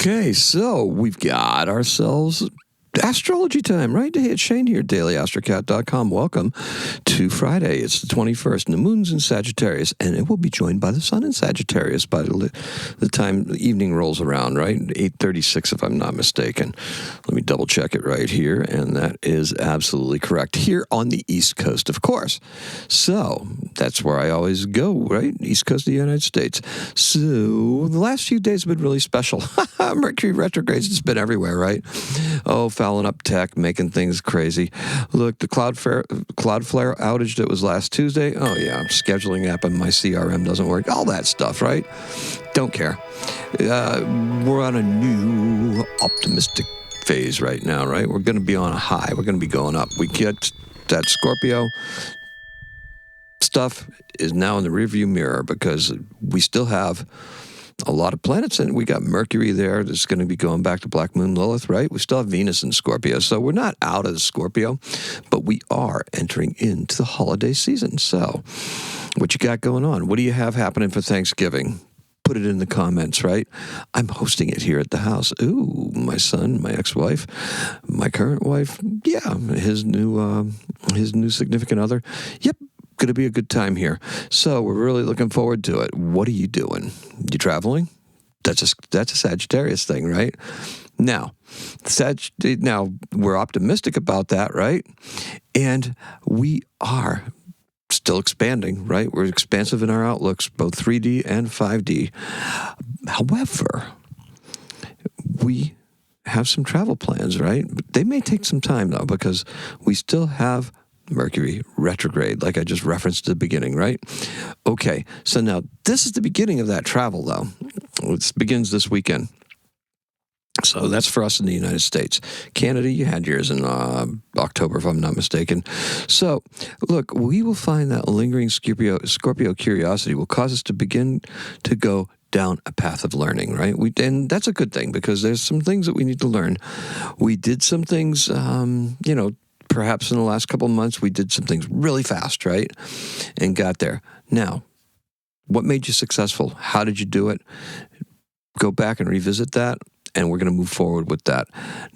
Okay, so we've got ourselves astrology time, right? Hey, it's Shane here, daily-astrocat.com. Welcome to Friday. It's the 21st, and the moon's in Sagittarius, and it will be joined by the sun in Sagittarius by the time the evening rolls around, right? 8:36, if I'm not mistaken. Let me double check it right here, and that is absolutely correct. Here on the East Coast, of course. So that's where I always go, right? East Coast of the United States. So the last few days have been really special. Mercury retrogrades, it's been everywhere, right? Oh, fouling up tech, making things crazy. Look, the Cloudflare outage that was last Tuesday. Oh, yeah, scheduling app and my CRM doesn't work. All that stuff, right? Don't care. We're on a new optimistic phase right now, right? We're going to be on a high. We're going to be going up. We get that Scorpio stuff is now in the rearview mirror because we still have a lot of planets, and we got Mercury there that's going to be going back to Black Moon Lilith, right? We still have Venus in Scorpio, so we're not out of the Scorpio, but we are entering into the holiday season. So what you got going on? What do you have happening for Thanksgiving? Put it in the comments, right? I'm hosting it here at the house. Ooh, my son, my ex-wife, my current wife, yeah, his new significant other. Yep. Going to be a good time here. So we're really looking forward to it. What are you doing? You traveling? That's a Sagittarius thing, right? Now we're optimistic about that, right? And we are still expanding, right? We're expansive in our outlooks, both 3D and 5D. However, we have some travel plans, right? They may take some time, though, because we still have Mercury retrograde, like I just referenced at the beginning, right? Okay, so now this is the beginning of that travel, though. It begins this weekend. So that's for us in the United States. Canada, you had yours in October, if I'm not mistaken. So, look, we will find that lingering Scorpio curiosity will cause us to begin to go down a path of learning, right? And that's a good thing because there's some things that we need to learn. We did some things, perhaps in the last couple of months, we did some things really fast, right? And got there. Now, what made you successful? How did you do it? Go back and revisit that, and we're going to move forward with that.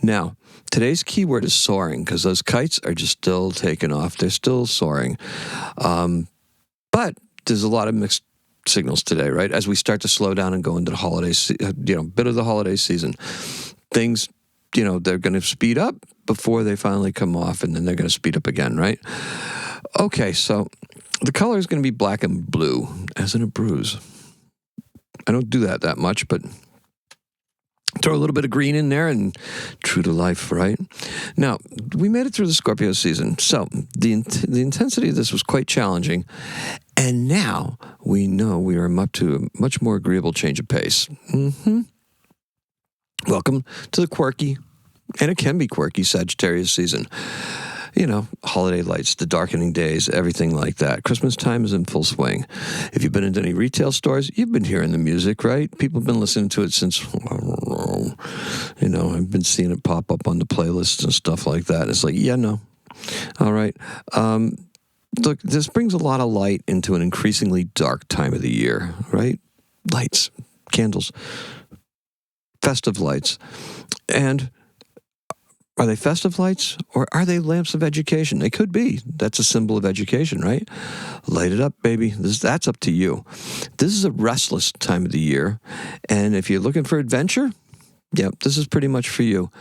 Now, today's keyword is soaring, because those kites are just still taking off. They're still soaring. But there's a lot of mixed signals today, right? As we start to slow down and go into the holidays, bit of the holiday season, things, they're going to speed up before they finally come off, and then they're going to speed up again, right? Okay, so the color is going to be black and blue, as in a bruise. I don't do that much, but throw a little bit of green in there and true to life, right? Now, we made it through the Scorpio season, so the intensity of this was quite challenging, and now we know we are up to a much more agreeable change of pace. Welcome to the quirky, and it can be quirky, Sagittarius season. Holiday lights, the darkening days, everything like that. Christmas time is in full swing. If you've been into any retail stores, you've been hearing the music, right? People have been listening to it since, I've been seeing it pop up on the playlists and stuff like that. It's like, yeah, no. All right. Look, this brings a lot of light into an increasingly dark time of the year, right? Lights, candles, festive lights. And are they festive lights or are they lamps of education? They could be. That's a symbol of education, right? Light it up, baby. That's up to you. This is a restless time of the year. And if you're looking for adventure, this is pretty much for you.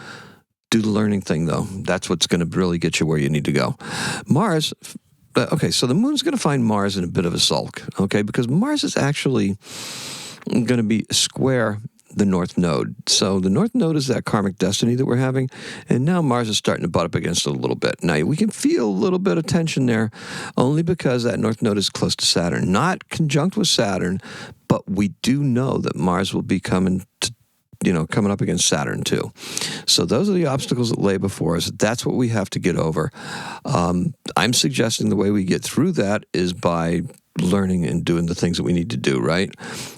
Do the learning thing, though. That's what's going to really get you where you need to go. Mars, so the moon's going to find Mars in a bit of a sulk, okay? Because Mars is actually going to be square the North Node. So the North Node is that karmic destiny that we're having, and now Mars is starting to butt up against it a little bit. Now, we can feel a little bit of tension there, only because that North Node is close to Saturn. Not conjunct with Saturn, but we do know that Mars will be coming up against Saturn too. So those are the obstacles that lay before us. That's what we have to get over. I'm suggesting the way we get through that is by learning and doing the things that we need to do, right?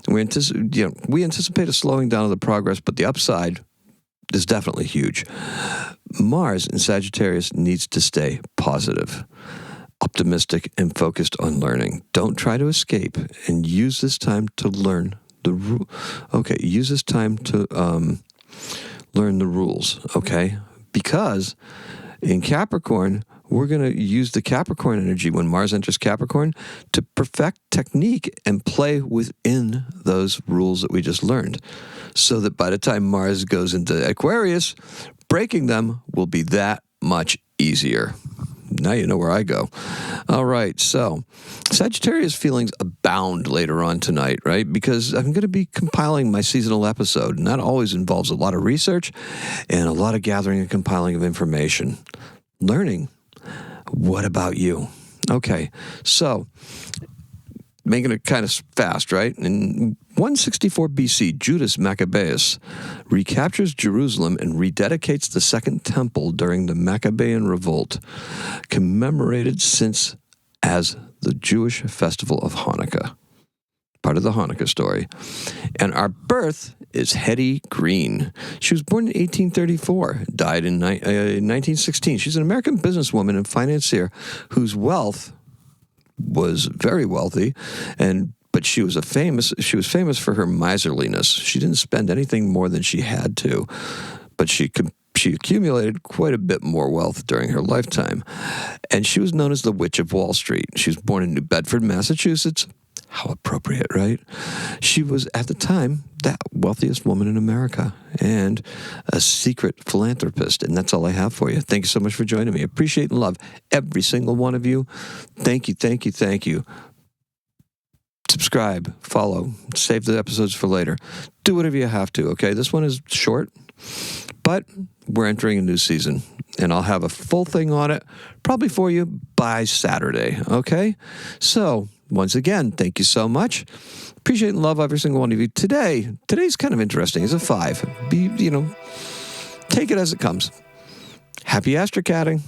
We anticipate a slowing down of the progress, but the upside is definitely huge. Mars in Sagittarius needs to stay positive, optimistic, and focused on learning. Don't try to escape, and use this time to learn use this time to learn the rules, okay? Because in Capricorn, we're going to use the Capricorn energy when Mars enters Capricorn to perfect technique and play within those rules that we just learned. So that by the time Mars goes into Aquarius, breaking them will be that much easier. Now you know where I go. All right, so Sagittarius feelings abound later on tonight, right? Because I'm going to be compiling my seasonal episode, and that always involves a lot of research and a lot of gathering and compiling of information. Learning. What about you? Okay, so making it kind of fast, right? In 164 BC, Judas Maccabeus recaptures Jerusalem and rededicates the Second Temple during the Maccabean Revolt, commemorated since as the Jewish festival of Hanukkah, part of the Hanukkah story. And our birth is Hetty Green. She was born in 1834, died in 1916. She's an American businesswoman and financier whose wealth was very wealthy, but she was famous for her miserliness. She didn't spend anything more than she had to, but she accumulated quite a bit more wealth during her lifetime. And she was known as the Witch of Wall Street. She was born in New Bedford, Massachusetts. How appropriate, right? She was, at the time, the wealthiest woman in America and a secret philanthropist. And that's all I have for you. Thank you so much for joining me. Appreciate and love every single one of you. Thank you, thank you, thank you. Subscribe, follow, save the episodes for later. Do whatever you have to, okay? This one is short, but we're entering a new season. And I'll have a full thing on it probably for you by Saturday, okay? So, once again, thank you so much. Appreciate and love every single one of you. Today's kind of interesting. It's a 5. Take it as it comes. Happy astrocatting.